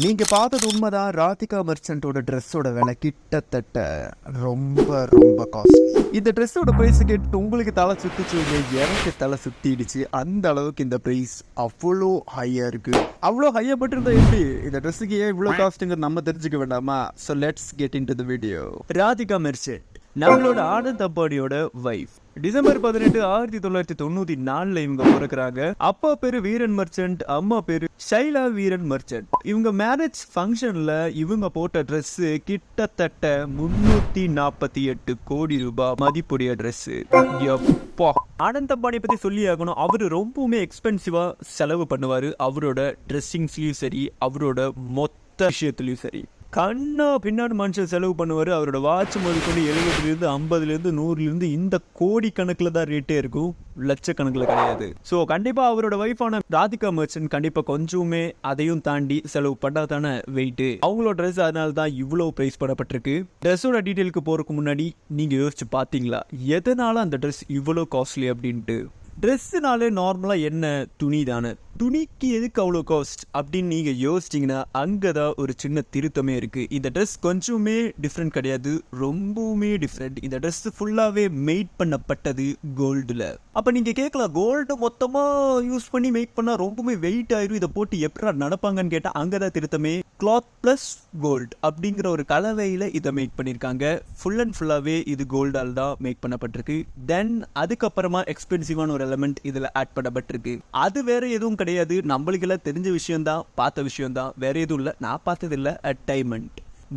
நீங்க பார்த்தது உண்மைதான். ராதிகா மெர்ச்சன்ட்டோட ட்ரெஸ்ஸோட விலை கிட்டத்தட்ட ரொம்ப ரொம்ப காஸ்ட்லி. இந்த ட்ரெஸ்ஸோட பிரைஸ் கேட்டு உங்களுக்கு தலை சுத்திச்சுங்க, எனக்கு தலை சுத்திடுச்சு. அந்த அளவுக்கு இந்த பிரைஸ் அவ்வளோ ஹையா இருக்கு. அவ்வளோ ஹையா பட்டிருந்தா எப்படி இந்த ட்ரெஸ்ஸுக்கு ஏன் இவ்வளோ காஸ்ட்டுங்க நம்ம தெரிஞ்சுக்க வேண்டாமா? So let's get in to the video. Radhika merchant நம்மளோட ஆனந்த் அம்பானியோட வைஃப். டிசம்பர் 18, 1994 இவங்க பிறக்கிறாங்க. அப்பா பேரு வீரன் மெர்ச்சன்ட், அம்மா பேரு ஷைலா வீரன் மெர்ச்சன்ட். இவங்க மேரேஜ் ஃபங்க்ஷன்ல இவங்க போட்ட ட்ரெஸ் கிட்டத்தட்ட 348 கோடி ரூபாய் மதிப்புடைய ட்ரெஸ். ஆனந்த் அம்பானி பத்தி சொல்லி ஆகணும். அவரு ரொம்பவுமே எக்ஸ்பென்சிவா செலவு பண்ணுவாரு. அவரோட ட்ரெஸ்ஸிங்ஸ்லயும் சரி, அவரோட மொத்த விஷயத்துலயும் சரி, கண்ணா பின்னாடி மனுஷன் செலவு பண்ணுவார். அவரோட வாட்ச் முதற்கொண்டு 70லேருந்து 50லேருந்து 100லேருந்து இந்த கோடி கணக்கில் தான் ரேட்டே இருக்கும், லட்சக்கணக்கில் கிடையாது. ஸோ கண்டிப்பாக அவரோட ஒய்ஃபான ராதிகா மெர்ச்சன்ட் கண்டிப்பாக கொஞ்சமே அதையும் தாண்டி செலவு பண்ணாதான வெயிட்டு. அவங்களோட ட்ரெஸ் அதனால தான் இவ்வளோ ப்ரைஸ் பண்ணப்பட்டிருக்கு. ட்ரெஸ்ஸோட டீட்டெயிலுக்கு போகிறதுக்கு முன்னாடி நீங்கள் யோசிச்சு பார்த்தீங்களா எதனால அந்த ட்ரெஸ் இவ்வளோ காஸ்ட்லி அப்படின்ட்டு? ட்ரெஸ்ஸுனாலே நார்மலாக என்ன துணி தானே, துணிக்கு எதுக்கு அவ்வளோ காஸ்ட் அப்படின்னு நீங்கள் யோசிச்சிங்கன்னா அங்கே தான் ஒரு சின்ன திருத்தமே இருக்குது. இந்த ட்ரெஸ் கொஞ்சமே டிஃப்ரெண்ட் கிடையாது, ரொம்பவுமே டிஃப்ரெண்ட். இந்த ட்ரெஸ் ஃபுல்லாகவே மேட் பண்ணப்பட்டது கோல்டில். அப்போ நீங்கள் கேட்கலாம், கோல்டு மொத்தமாக யூஸ் பண்ணி மேக் பண்ணால் ரொம்பவுமே வெயிட் ஆயிரும், இதை போட்டு எப்படா நடப்பாங்கன்னு கேட்டால் அங்கே தான் திருத்தமே. கிளாத் ப்ளஸ் கோல்டு அப்படிங்கிற ஒரு கலவையில் இதை மேக் பண்ணியிருக்காங்க. ஃபுல் அண்ட் ஃபுல்லாகவே இது கோல்டால் தான் மேக் பண்ணப்பட்டிருக்கு. தென் அதுக்கப்புறமா எக்ஸ்பென்சிவான ஒரு எலமெண்ட் இதில் ஆட் பண்ணப்பட்டிருக்கு. அது வேற எதுவும் கிடையாது, நம்மளுக்கெல்லாம் தெரிஞ்ச விஷயம் தான், பார்த்த விஷயம் தான், வேற எதுவும் இல்லை. நான் பார்த்தது இல்லை,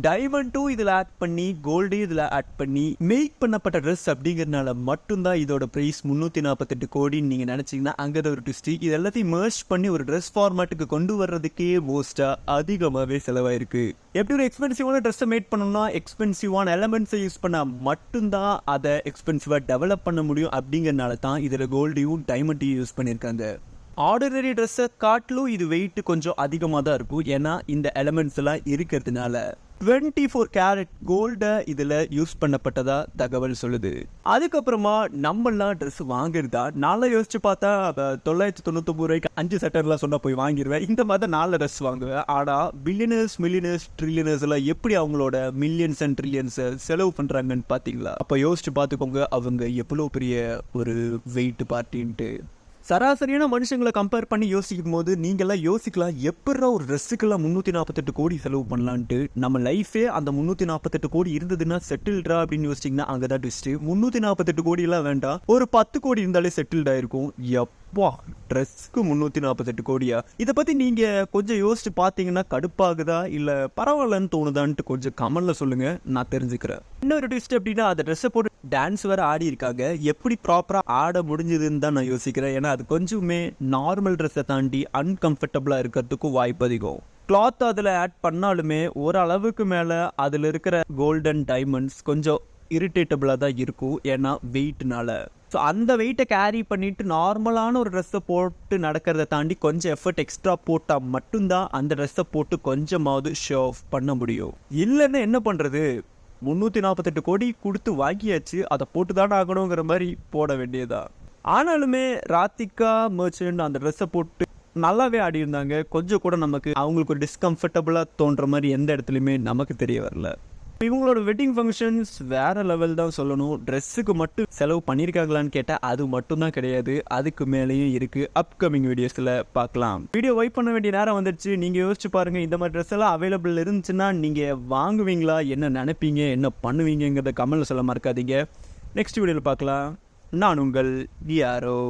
டைமண்டும் இதில் ஆட் பண்ணி கோல்டு இதில் ஆட் பண்ணி மேக் பண்ணப்பட்ட ட்ரெஸ் அப்படிங்கிறதுனால மட்டும்தான் இதோட ப்ரைஸ் 348 கோடின்னு நீங்கள் நினச்சிங்கன்னா அங்கே தான் ஒரு ட்விஸ்ட். இது எல்லாத்தையும் மர்ஜ் பண்ணி ஒரு ட்ரெஸ் ஃபார்மேட்டுக்கு கொண்டு வர்றதுக்கே மோஸ்ட்டாக அதிகமாகவே செலவாயிருக்கு. எப்படி ஒரு எக்ஸ்பென்சிவான ட்ரெஸ்ஸை மேட் பண்ணணும்னா எக்ஸ்பென்சிவான எலமெண்ட்ஸை யூஸ் பண்ணால் மட்டும்தான் அதை எக்ஸ்பென்சிவாக டெவலப் பண்ண முடியும். அப்படிங்கிறதுனால தான் இதில் கோல்டையும் டைமண்டையும் யூஸ் பண்ணியிருக்காங்க. ஆர்டினரி ட்ரெஸ்ஸை காட்டிலும் இது வெயிட் கொஞ்சம் அதிகமாக தான் இருக்கும், ஏன்னா இந்த எலமெண்ட்ஸ் எல்லாம் இருக்கிறதுனால. 24 கேரட் கோல்டை இதில் யூஸ் பண்ணப்பட்டதா தகவல் சொல்லுது. அதுக்கப்புறமா நம்மளாம் ட்ரெஸ் வாங்குறதா நாளை யோசிச்சு பார்த்தா 999 ரூபாய்க்கு 5 சட்டர்லாம் சொன்னால் போய் வாங்கிடுவேன். இந்த மாதிரி தான் 4 ட்ரெஸ் வாங்குவேன். ஆனால் பில்லியனர்ஸ், மில்லியனர்ஸ், ட்ரில்லியனர்ஸ் எல்லாம் எப்படி அவங்களோட மில்லியன்ஸ் அண்ட் ட்ரில்லியன்ஸை செலவு பண்ணுறாங்கன்னு பார்த்தீங்களா? அப்போ யோசிச்சு பார்த்துக்கோங்க அவங்க எவ்வளோ பெரிய ஒரு வெயிட் பார்ட்டின்ட்டு. சராசரியான மனுஷங்களை கம்பேர் பண்ணி யோசிக்கும் போது நீங்கள்லாம் யோசிக்கலாம், எப்படா ஒரு ட்ரெஸ்ஸுக்கெல்லாம் 348 கோடி செலவு பண்ணலான்ட்டு. நம்ம லைஃபே அந்த 348 கோடி இருந்ததுன்னா செட்டில்டா அப்படின்னு யோசிச்சிங்கன்னா அங்கே தான் ட்விஸ்ட்டு. 348 கோடியெல்லாம் வேண்டாம், ஒரு 10 கோடி இருந்தாலே செட்டில்ட் ஆயிருக்கும். ட்ரெஸ்க்கு 348 கோடியா? இதை பற்றி நீங்கள் கொஞ்சம் யோசிச்சு பார்த்தீங்கன்னா கடுப்பாகுதா இல்லை பரவாயில்லன்னு தோணுதான்ட்டு கொஞ்சம் கமெண்ட்ல சொல்லுங்க, நான் தெரிஞ்சுக்கிறேன். இன்னொரு ட்விஸ்ட் அப்படின்னா அந்த ட்ரெஸ்ஸை போட்டு டான்ஸ் வேற ஆடி இருக்காங்க. எப்படி ப்ராப்பராக ஆட முடிஞ்சதுன்னு தான் நான் யோசிக்கிறேன். ஏன்னா அது கொஞ்சமே நார்மல் ட்ரெஸ்ஸை தாண்டி அன்கம்ஃபர்டபுளாக இருக்கிறதுக்கும் வாய்ப்பு அதிகம். கிளாத் அதில் ஆட் பண்ணாலுமே ஓரளவுக்கு மேலே அதில் இருக்கிற கோல்டன் டைமண்ட்ஸ் கொஞ்சம் இரிட்டேட்டபுளாக தான் இருக்கும், ஏன்னா வெயிட்னால. ஸோ அந்த வெயிட்டை கேரி பண்ணிட்டு நார்மலான ஒரு ட்ரெஸ்ஸை போட்டு நடக்கிறத தாண்டி கொஞ்சம் எஃபர்ட் எக்ஸ்ட்ரா போட்டால் மட்டும்தான் அந்த ட்ரெஸ்ஸை போட்டு கொஞ்சமாவது ஷோ ஆஃப் பண்ண முடியும். இல்லைன்னா என்ன பண்ணுறது, 348 கோடி கொடுத்து வாங்கியாச்சு, அதை போட்டு தானே ஆகணுங்கிற மாதிரி போட வேண்டியதா. ஆனாலுமே ராதிகா மெர்ச்சன்ட் அந்த ட்ரெஸ்ஸை போட்டு நல்லாவே ஆடி இருந்தாங்க. கொஞ்சம் கூட நமக்கு அவங்களுக்கு ஒரு டிஸ்கம்ஃபர்டபுளாக தோன்ற மாதிரி எந்த இடத்துலையுமே நமக்கு தெரிய வரல. இவங்களோட வெட்டிங் ஃபங்க்ஷன்ஸ் வேற லெவல் தான் சொல்லணும். ட்ரெஸ்ஸுக்கு மட்டும் செலவு பண்ணியிருக்காங்களான்னு கேட்டால் அது மட்டும் தான் கிடையாது, அதுக்கு மேலேயும் இருக்குது. அப்கமிங் வீடியோஸில் பார்க்கலாம். வீடியோ வைப் பண்ண வேண்டிய நேரம் வந்துடுச்சு. நீங்கள் யோசிச்சு பாருங்கள், இந்த மாதிரி ட்ரெஸ் எல்லாம் அவைலபிள் இருந்துச்சுன்னா நீங்கள் வாங்குவீங்களா, என்ன நினைப்பீங்க, என்ன பண்ணுவீங்கிறத கமெண்ட்ல சொல்ல மறக்காதீங்க. நெக்ஸ்ட் வீடியோவில் பார்க்கலாம். நான் உங்கள் டிஆர்ஓ.